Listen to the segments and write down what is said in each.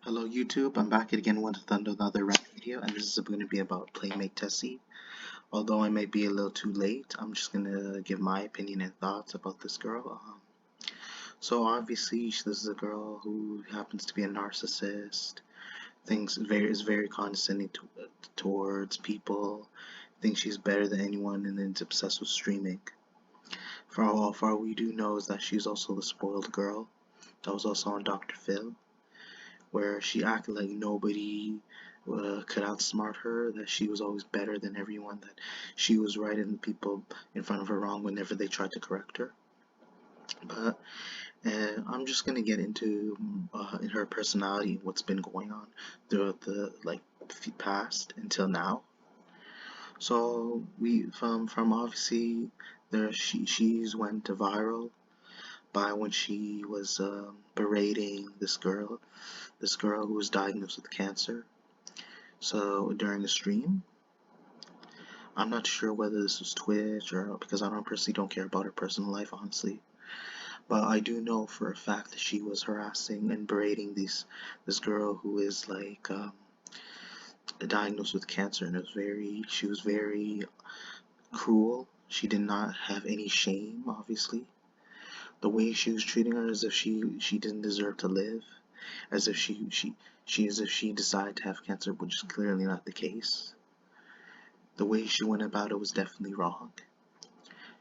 Hello YouTube, I'm back again with another rap video, and this is going to be about Playmate Tessi. Although I may be a little too late, I'm just going to give my opinion and thoughts about this girl. So obviously this is a girl who happens to be a narcissist, is very condescending towards people, thinks she's better than anyone, and then is obsessed with streaming. For all far we do know is that she's also the spoiled girl that was also on Dr.Phil, where she acted like nobody could outsmart her, that she was always better than everyone, that she was right and people in front of her wrong whenever they tried to correct her. But I'm just gonna get into in her personality, what's been going on throughout the past until now. So we from obviously there she's went viral by when she was berating this girl who was diagnosed with cancer. So during a stream, I'm not sure whether this was Twitch or because I don't personally don't care about her personal life, honestly. But I do know for a fact that she was harassing and berating this girl who is diagnosed with cancer, and she was very cruel. She did not have any shame, obviously. The way she was treating her as if she didn't deserve to live, as if she decided to have cancer, which is clearly not the case. The way she went about it was definitely wrong.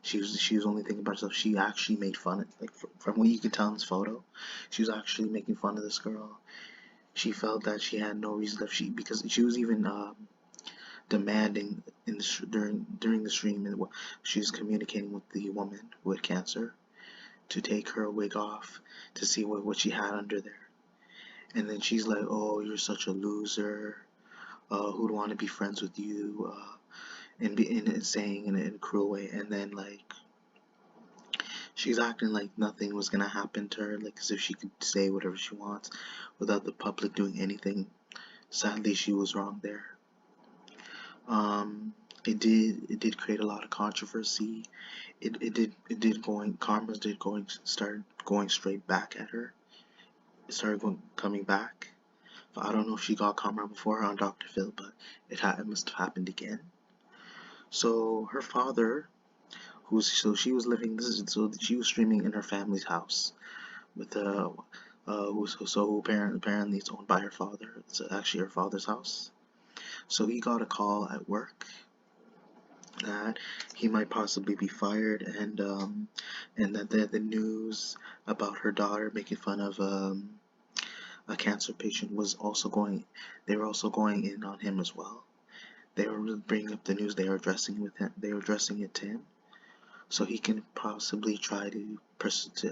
She was only thinking about herself. She actually made fun of, from what you could tell in this photo, she was actually making fun of this girl. She felt that she had no reason because she was even demanding during the stream, and she was communicating with the woman who had cancer to take her wig off to see what she had under there. And then she's like, "Oh, you're such a loser. Who'd want to be friends with you?" And saying in a cruel way. And then she's acting like nothing was gonna happen to her, like as if she could say whatever she wants without the public doing anything. Sadly, she was wrong there. It did create a lot of controversy. Karma did start going straight back at her. It started coming back. I don't know if she got karma before on Dr. Phil, but it must have happened again. So her father, so she was living so she was streaming in her family's house with apparently it's owned by her father. It's actually her father's house. So he got a call at work that he might possibly be fired, and that the news about her daughter making fun of a cancer patient was also going. They were also going in on him as well. They were bringing up the news. They were addressing it to him, so he can possibly try to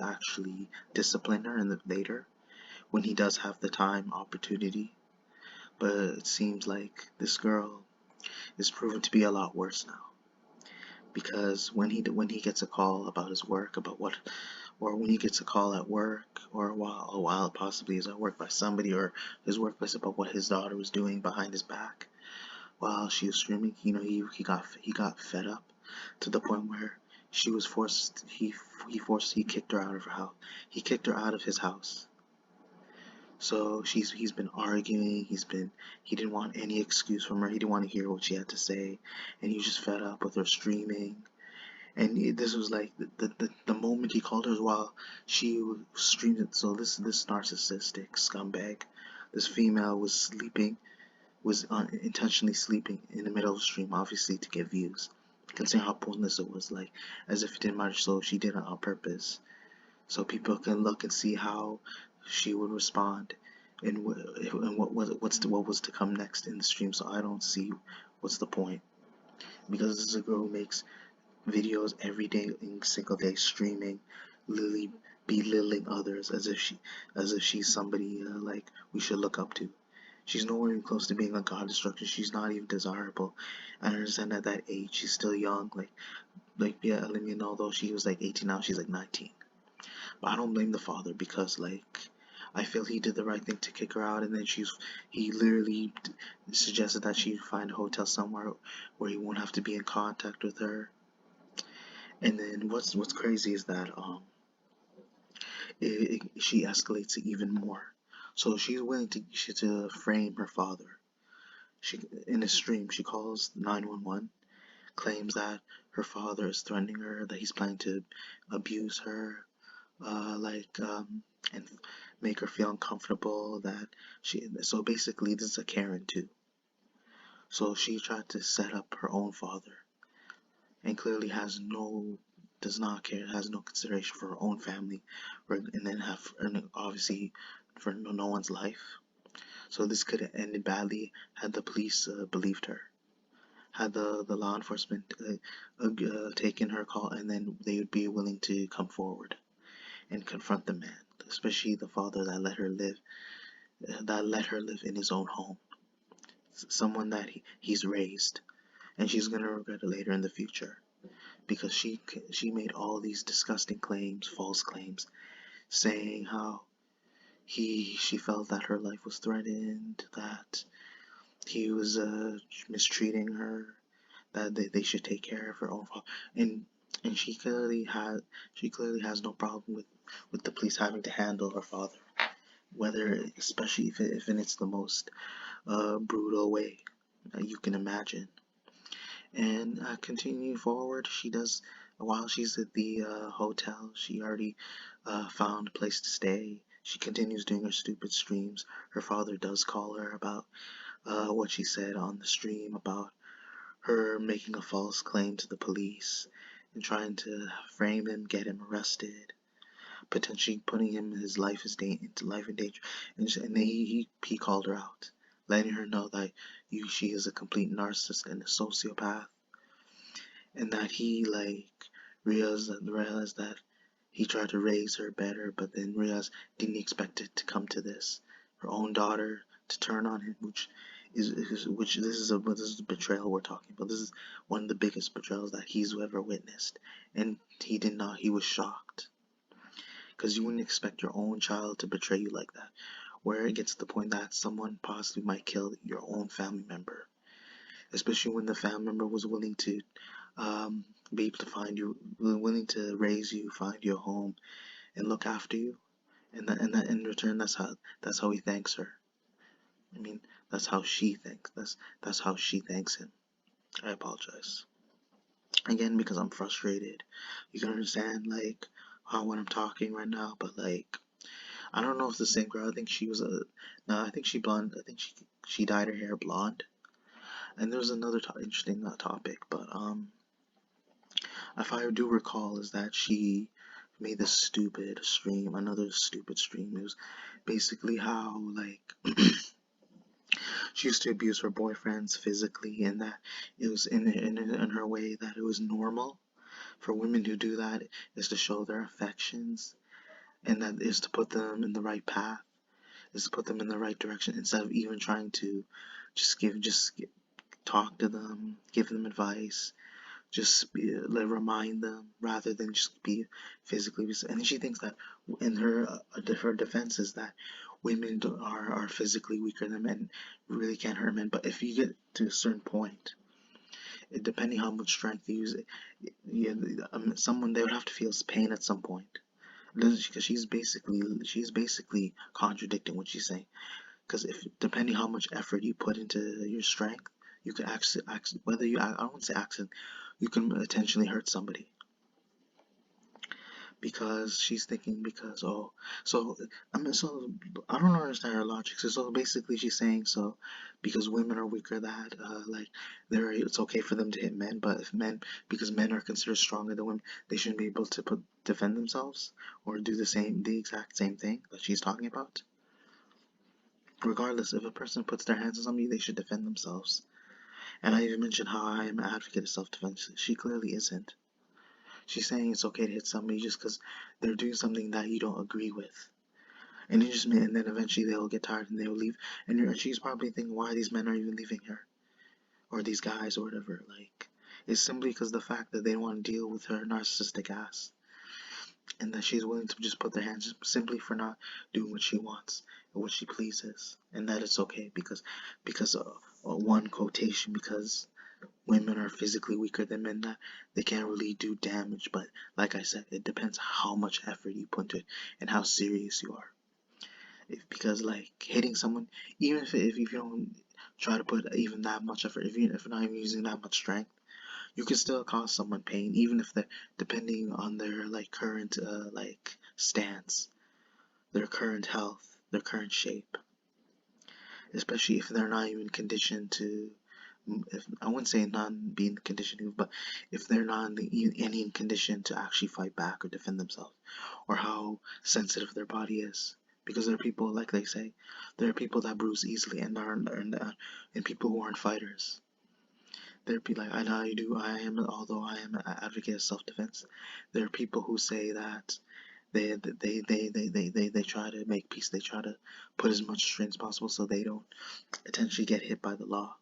actually discipline her later when he does have the time opportunity. But it seems like this girl is proven to be a lot worse now, because when he gets a call about his work, or when he gets a call at work, or while it possibly is at work by somebody, or his workplace, about what his daughter was doing behind his back while she was streaming, he got fed up to the point where she was forced he kicked her out of her house. He kicked her out of his house. So he's been arguing. He didn't want any excuse from her. He didn't want to hear what she had to say, and he was just fed up with her streaming. And this was like the moment he called her while she was streaming. So this narcissistic scumbag, this female was sleeping, was intentionally sleeping in the middle of the stream, obviously to get views. Considering how pointless it was, like as if it didn't matter. So she did it on purpose, so people can look and see how she would respond, and what was to come next in the stream. So I don't see what's the point, because this is a girl who makes videos every day, in single day, streaming, literally belittling others as if she's somebody like we should look up to. She's nowhere even close to being a god destructor. She's not even desirable. I understand at that age she's still young. Yeah, let me know, though she was like 18, now she's like 19. But I don't blame the father, because I feel he did the right thing to kick her out, and then he literally suggested that she find a hotel somewhere where he won't have to be in contact with her. And then what's crazy is that she escalates it even more So she's willing to frame her father. She in a stream she calls 911, claims that her father is threatening her, that he's planning to abuse her, and make her feel uncomfortable. So basically, this is a Karen too. So she tried to set up her own father, and clearly does not care, has no consideration for her own family, and then obviously for no one's life. So this could have ended badly had the police believed her, had the law enforcement taken her call, and then they would be willing to come forward and confront the man, especially the father that let her live in his own home, someone that he's raised, and she's gonna regret it later in the future because she made all these disgusting claims, false claims, saying how she felt that her life was threatened, that he was mistreating her, that they should take care of her own father, and she clearly has no problem with the police having to handle her father, whether especially if it's the most brutal way that you can imagine. And continue forward, she does, while she's at the hotel, she already found a place to stay. She continues doing her stupid streams. Her father does call her about what she said on the stream about her making a false claim to the police and trying to frame him, get him arrested, potentially putting his life into life in danger. And he called her out, letting her know that she is a complete narcissist and a sociopath, and that he realized that he tried to raise her better, but then realized didn't expect it to come to this. Her own daughter to turn on him, which this is a betrayal we're talking about. This is one of the biggest betrayals that he's ever witnessed, and he did not. He was shocked because you wouldn't expect your own child to betray you like that. Where it gets to the point that someone possibly might kill your own family member, especially when the family member was willing to be able to find you, willing to raise you, find you a home, and look after you, and that in return, that's how he thanks her. I mean, that's how she thinks. That's how she thanks him. I apologize again because I'm frustrated. You can understand how when I'm talking right now, but I don't know if it's the same girl. I think she was a no. I think she blonde. I think she dyed her hair blonde. And there's another interesting topic, but if I do recall, is that she made this stupid stream, another stupid stream. It was basically how she used to abuse her boyfriends physically, and that it was in her way that it was normal for women who do that is to show their affections, and that is to put them in the right path, is to put them in the right direction instead of even trying to just talk to them, give them advice, remind them rather than just be physically. And then she thinks that in her defense is that women are physically weaker than men, really can't hurt men. But if you get to a certain point, depending how much strength you use, someone they would have to feel pain at some point. Because she's basically contradicting what she's saying. Because if depending how much effort you put into your strength, you can actually whether you I don't want to say accident, you can potentially hurt somebody. Because she's thinking so I don't understand her logic. So basically she's saying because women are weaker that it's okay for them to hit men, but if because men are considered stronger than women, they shouldn't be able to defend themselves or do the exact same thing that she's talking about. Regardless, if a person puts their hands on somebody, they should defend themselves. And I even mentioned how I am an advocate of self-defense. She clearly isn't. She's saying it's okay to hit somebody just because they're doing something that you don't agree with. And and then eventually they'll get tired and they'll leave. And she's probably thinking why these men are even leaving her. Or these guys or whatever. It's simply because the fact that they don't want to deal with her narcissistic ass. And that she's willing to just put their hands simply for not doing what she wants or what she pleases, and that it's okay because one quotation, because women are physically weaker than men, that they can't really do damage. But like I said, it depends how much effort you put into it and how serious you are. because like hitting someone, even if you don't try to put even that much effort, if you're not even using that much strength, you can still cause someone pain, even if they're depending on their like current like stance, their current health, their current shape, especially if they're not even conditioned to. If, I wouldn't say not being conditioning, but if they're not in any condition to actually fight back or defend themselves, or how sensitive their body is. Because there are people, like they say, there are people that bruise easily and people who aren't fighters. There are people like although I am an advocate of self-defense, there are people who say that they try to make peace, they try to put as much strain as possible so they don't potentially get hit by the law.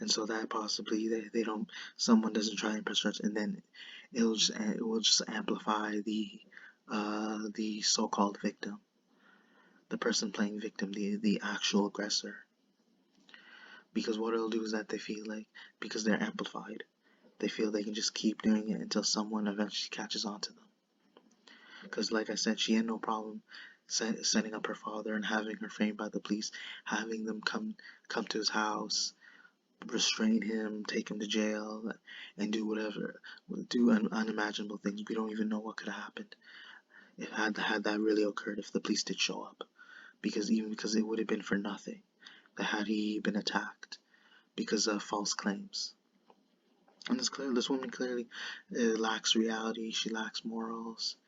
And so that possibly they don't, someone doesn't try and press, and then it will just amplify the so-called victim, the person playing victim, the actual aggressor. Because what it'll do is that they feel like, because they're amplified, they feel they can just keep doing it until someone eventually catches on to them. Because like I said, she had no problem setting up her father and having her framed by the police, having them come to his house, restrain him, take him to jail, and do whatever, do unimaginable things. We don't even know what could have happened if had that really occurred, if the police did show up, because it would have been for nothing. That had he been attacked because of false claims. And this woman clearly lacks reality. She lacks morals.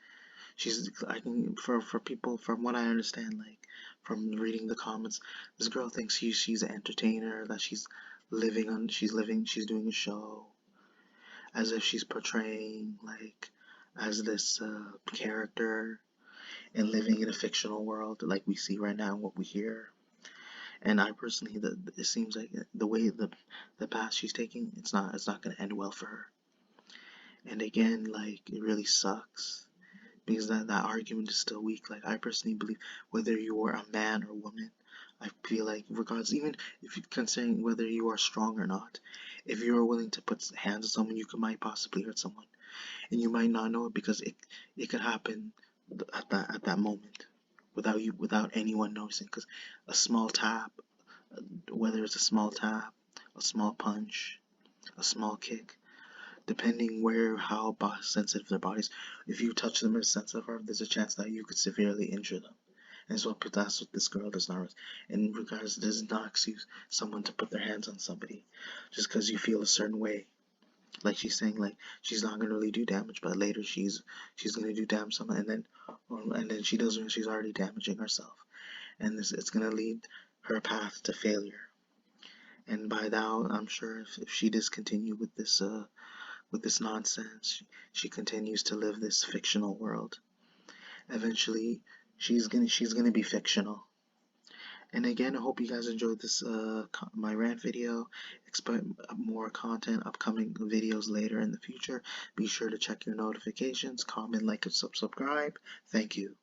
I can, for people, from what I understand, like from reading the comments, this girl thinks she's an entertainer, that she's doing a show, as if she's portraying like as this character and living in a fictional world like we see right now and what we hear. And I personally, it seems like the way the path she's taking, it's not going to end well for her. And again, like it really sucks because that argument is still weak. Like I personally believe, whether you are a man or woman, I feel like regardless, even if you're considering whether you are strong or not, if you are willing to put hands on someone, might possibly hurt someone, and you might not know it because it could happen at that moment without anyone noticing. Because a small tap, whether it's a small tap, a small punch, a small kick, depending how sensitive their bodies, if you touch them in a sensitive part, there's a chance that you could severely injure them. And so that's what this girl does not. And regardless, it does not excuse someone to put their hands on somebody just because you feel a certain way. Like she's saying, like she's not gonna really do damage, but later she's gonna do damage to someone, and then she doesn't. She's already damaging herself, and it's gonna lead her path to failure. And by now, I'm sure if she does continue with this nonsense, she continues to live this fictional world. Eventually, she's gonna be fictional. And again, I hope you guys enjoyed this my rant video. Expect more content, upcoming videos later in the future. Be sure to check your notifications, comment, like, and subscribe. Thank you.